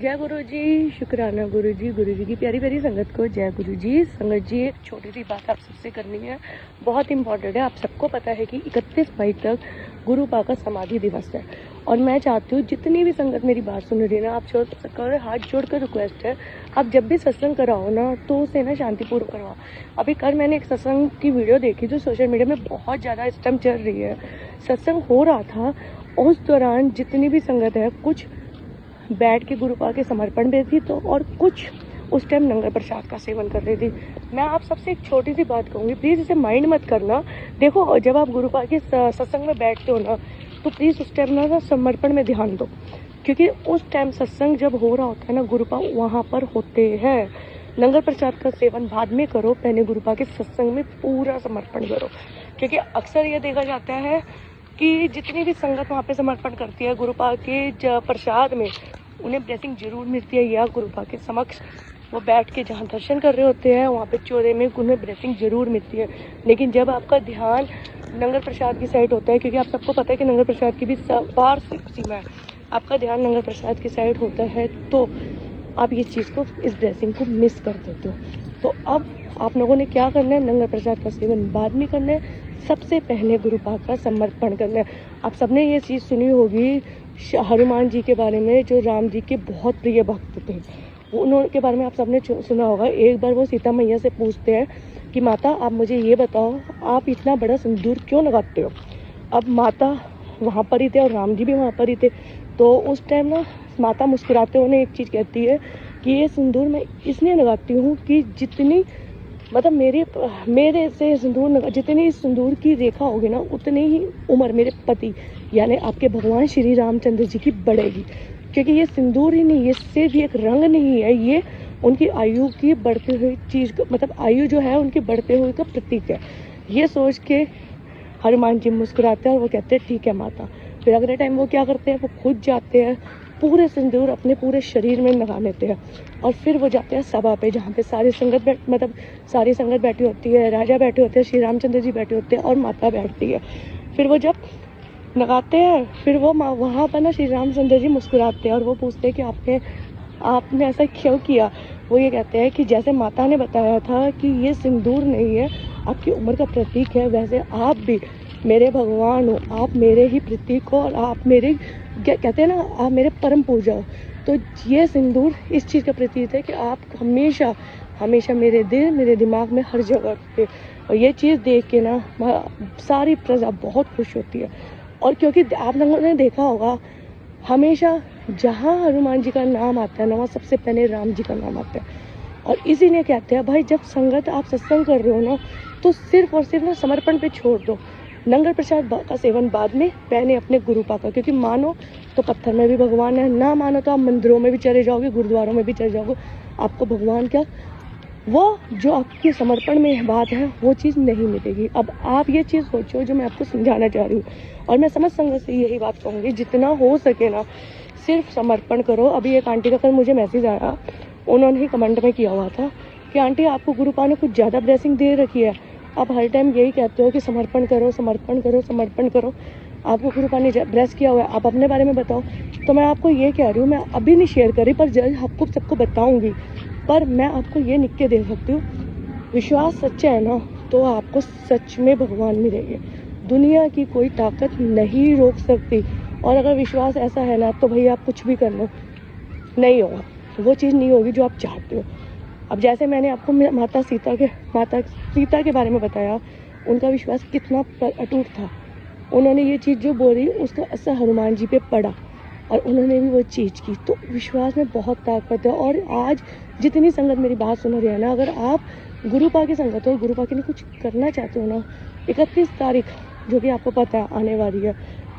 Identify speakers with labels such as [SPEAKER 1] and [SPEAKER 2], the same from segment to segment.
[SPEAKER 1] जय गुरु जी, शुक्राना गुरु जी की प्यारी प्यारी संगत को जय गुरु जी। संगत जी, एक छोटी सी बात आप सबसे करनी है, बहुत इंपॉर्टेंट है। आप सबको पता है कि 31 मई तक गुरु पा का समाधि दिवस है और मैं चाहती हूँ जितनी भी संगत मेरी बात सुन रही है ना, आप सबका हाथ जोड़ कर रिक्वेस्ट है, आप जब भी सत्संग कराओ ना तो उसे ना शांतिपूर्वक करवाओ। अभी कल मैंने एक सत्संग की वीडियो देखी जो सोशल मीडिया में बहुत ज़्यादा इस टाइम चल रही है। सत्संग हो रहा था, उस दौरान जितनी भी संगत है कुछ बैठ के गुरुपा के समर्पण में थी तो और कुछ उस टाइम लंगर प्रसाद का सेवन कर रही थी। मैं आप सबसे एक छोटी सी बात कहूँगी, प्लीज़ इसे माइंड मत करना। देखो, जब आप गुरुपा के सत्संग में बैठते हो ना तो प्लीज़ उस टाइम ना समर्पण में ध्यान दो, क्योंकि उस टाइम सत्संग जब हो रहा होता है ना, गुरुपा वहाँ पर होते हैं। लंगर प्रसाद का सेवन बाद में करो, पहले गुरुपा के सत्संग में पूरा समर्पण करो, क्योंकि अक्सर ये देखा जाता है कि जितनी भी संगत वहाँ पे समर्पण करती है गुरुपा के प्रसाद में, उन्हें ब्लेसिंग जरूर मिलती है, या गुरुपा के समक्ष वो बैठ के जहाँ दर्शन कर रहे होते हैं वहाँ पे चौरे में उन्हें ब्लेसिंग जरूर मिलती है। लेकिन जब आपका ध्यान लंगर प्रसाद की साइड होता है, क्योंकि आप सबको पता है कि लंगर प्रसाद की भी बार सीमा है, आपका ध्यान लंगर प्रसाद की साइड होता है तो आप ये चीज़ को, इस ब्लेसिंग को मिस कर देते हो। तो अब आप लोगों ने क्या करना है, लंगर प्रसाद का सेवन बाद में करना है, सबसे पहले गुरुपा का समर्पण करना है। आप सबने ये चीज़ सुनी होगी हनुमान जी के बारे में, जो राम जी के बहुत प्रिय भक्त थे, उनके बारे में आप सबने सुना होगा। एक बार वो सीता मैया से पूछते हैं कि माता आप मुझे ये बताओ, आप इतना बड़ा सिंदूर क्यों लगाते हो। अब माता वहाँ पर ही थे और राम जी भी वहाँ पर ही थे, तो उस टाइम ना माता मुस्कुराते हुए उन्हें एक चीज़ कहती है कि ये सिंदूर मैं इसलिए लगाती हूँ कि जितनी मतलब मेरे से सिंदूर जितनी इस सिंदूर की रेखा होगी ना, उतनी ही उम्र मेरे पति यानी आपके भगवान श्री रामचंद्र जी की बढ़ेगी। क्योंकि ये सिंदूर ही नहीं, ये सिर्फ एक रंग नहीं है, ये उनकी आयु की बढ़ती हुई चीज़, मतलब आयु जो है उनकी बढ़ते हुए का प्रतीक है। ये सोच के हनुमान जी मुस्कुराते हैं और वो कहते हैं ठीक है माता। फिर अगले टाइम वो क्या करते हैं, वो खुद जाते हैं, पूरे सिंदूर अपने पूरे शरीर में लगा लेते हैं और फिर वो जाते हैं सभा पे, जहाँ पे सारी संगत बैठी होती है, राजा बैठे होते हैं, श्री रामचंद्र जी बैठे होते हैं और माता बैठती है। फिर वो जब लगाते हैं, फिर वो वहाँ पर ना श्री रामचंद्र जी मुस्कुराते हैं और वो पूछते हैं कि आपने ऐसा क्यों किया। वो ये कहते हैं कि जैसे माता ने बताया था कि ये सिंदूर नहीं है, आपकी उम्र का प्रतीक है, वैसे आप भी मेरे भगवान हो, आप मेरे ही प्रतीक हो और आप मेरे कहते हैं ना, आप मेरे परम पूजा हो। तो ये सिंदूर इस चीज़ का प्रतीक है कि आप हमेशा हमेशा मेरे दिल मेरे दिमाग में हर जगह पे। और ये चीज़ देख के ना सारी प्रजा बहुत खुश होती है। और क्योंकि आप लोगों ने देखा होगा, हमेशा जहाँ हनुमान जी का नाम आता है ना, वहाँ सबसे पहले राम जी का नाम आता है। और इसीलिए कहते हैं भाई, जब संगत आप सत्संग कर रहे हो ना, तो सिर्फ और सिर्फ ना समर्पण पे छोड़ दो, लंगर प्रसाद का सेवन बाद में, पहले अपने गुरुपा का। क्योंकि मानो तो पत्थर में भी भगवान है, ना मानो तो आप मंदिरों में भी चले जाओगे, गुरुद्वारों में भी चले जाओगे, आपको भगवान क्या, वो जो आपके समर्पण में बात है वो चीज़ नहीं मिलेगी। अब आप ये चीज़ सोचो जो मैं आपको समझाना चाह रही हूँ, और मैं समझ संगत से यही बात कहूँगी, जितना हो सके ना सिर्फ समर्पण करो। अभी एक आंटी का कल मुझे मैसेज आया, उन्होंने ही कमेंट में किया हुआ था कि आंटी आपको गुरुपा ने कुछ ज़्यादा ब्लेसिंग दे रखी है, आप हर टाइम यही कहते हो कि समर्पण करो समर्पण करो समर्पण करो, आपको गुरुपा ने ब्लेस किया हुआ है, आप अपने बारे में बताओ। तो मैं आपको ये कह रही हूँ, मैं अभी नहीं शेयर कर रही, पर जल्द आपको सबको बताऊँगी। पर मैं आपको ये लिख के दे सकती हूँ, विश्वास सच्चा है ना तो आपको सच में भगवान मिलेंगे, दुनिया की कोई ताकत नहीं रोक सकती। और अगर विश्वास ऐसा है ना तो भैया आप कुछ भी कर लो, नहीं होगा, वो चीज़ नहीं होगी जो आप चाहते हो। अब जैसे मैंने आपको माता सीता के बारे में बताया, उनका विश्वास कितना अटूट था, उन्होंने ये चीज़ जो बोली उसका असर हनुमान जी पे पड़ा और उन्होंने भी वो चीज़ की। तो विश्वास में बहुत ताकत है। और आज जितनी संगत मेरी बात सुन रही है ना, अगर आप गुरुपा की संगत हो, गुरुपा के लिए कुछ करना चाहते हो ना, 31 तारीख जो कि आपको पता है आने वाली है,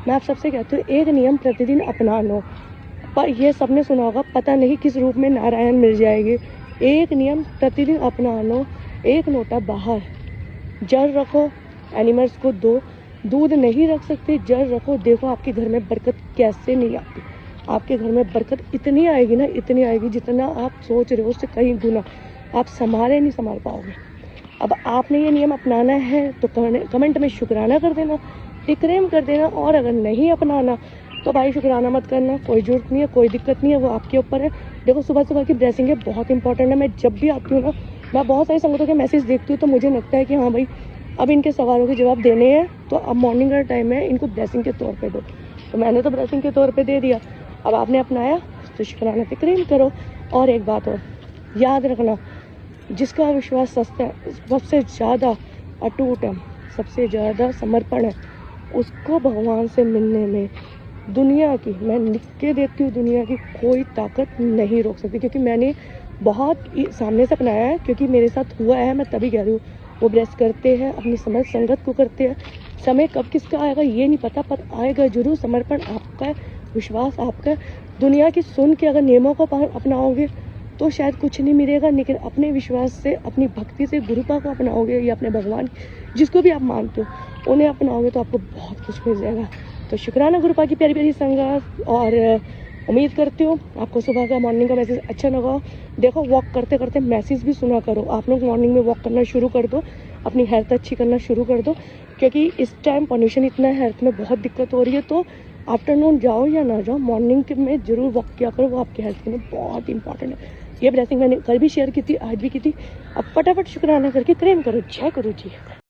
[SPEAKER 1] मैं आप सबसे कहती हूँ एक नियम प्रतिदिन अपना लो। पर ये सबने सुना होगा, पता नहीं किस रूप में नारायण मिल जाएंगे। एक नियम प्रतिदिन अपना लो, एक लोटा बाहर जल रखो, एनिमल्स को दो, दूध नहीं रख सकते जल रखो, देखो आपके घर में बरकत कैसे नहीं आती। आपके घर में बरकत इतनी आएगी ना, इतनी आएगी जितना आप सोच रहे हो उससे कहीं गुना, आप नहीं संभाल पाओगे। अब आपने ये नियम अपनाना है तो कमेंट में शुक्राना कर देना, इकराम कर देना, और अगर नहीं अपनाना तो भाई शुक्राना मत करना, कोई ज़रूरत नहीं है, कोई दिक्कत नहीं है, वो आपके ऊपर है। देखो सुबह सुबह की ब्लेसिंग है, बहुत इंपॉर्टेंट है। मैं जब भी आती हूँ ना, मैं बहुत सारी संगतों के मैसेज देखती हूँ तो मुझे लगता है कि हाँ भाई अब इनके सवालों के जवाब देने हैं, तो अब मॉर्निंग का टाइम है, इनको ब्लेसिंग के तौर पे दो। तो मैंने तो ब्लेसिंग के तौर पे दे दिया, अब आपने अपनाया तो शुक्राना तकरीम करो। और एक बात और याद रखना, जिसका विश्वास सस्ता है, सबसे ज़्यादा अटूट है, सबसे ज़्यादा समर्पण है, उसको भगवान से मिलने में दुनिया की, मैं लिख के देती हूँ, दुनिया की कोई ताकत नहीं रोक सकती। क्योंकि मैंने बहुत सामने से अपनाया है, क्योंकि मेरे साथ हुआ है, मैं तभी कह रही हूँ। वो ब्लेस करते हैं, अपनी समझ संगत को करते हैं। समय कब किसका आएगा ये नहीं पता, पर आएगा जरूर। समर्पण आपका है, विश्वास आपका है। दुनिया की सुन के अगर नियमों को अपनाओगे तो शायद कुछ नहीं मिलेगा, लेकिन अपने विश्वास से, अपनी भक्ति से गुरुपा को अपनाओगे या अपने भगवान जिसको भी आप मानते हो उन्हें अपनाओगे तो आपको बहुत कुछ मिल जाएगा। तो शुक्राना गुरुपा की प्यारी प्यारी संगत, और उम्मीद करती हूँ आपको सुबह का मॉर्निंग का मैसेज अच्छा लगा हो। देखो वॉक करते करते मैसेज भी सुना करो। आप लोग मॉर्निंग में वॉक करना शुरू कर दो, अपनी हेल्थ अच्छी करना शुरू कर दो, क्योंकि इस टाइम पोल्यूशन इतना है, हेल्थ में बहुत दिक्कत हो रही है। तो आफ्टरनून जाओ या ना जाओ, मॉर्निंग में ज़रूर वॉक किया करो, वो आपके हेल्थ के लिए बहुत इंपॉर्टेंट है। ये ब्लेसिंग मैंने कल भी शेयर की थी, आज भी की थी। अब फटाफट शुक्राना करके क्लेम करो। जय गुरु जी।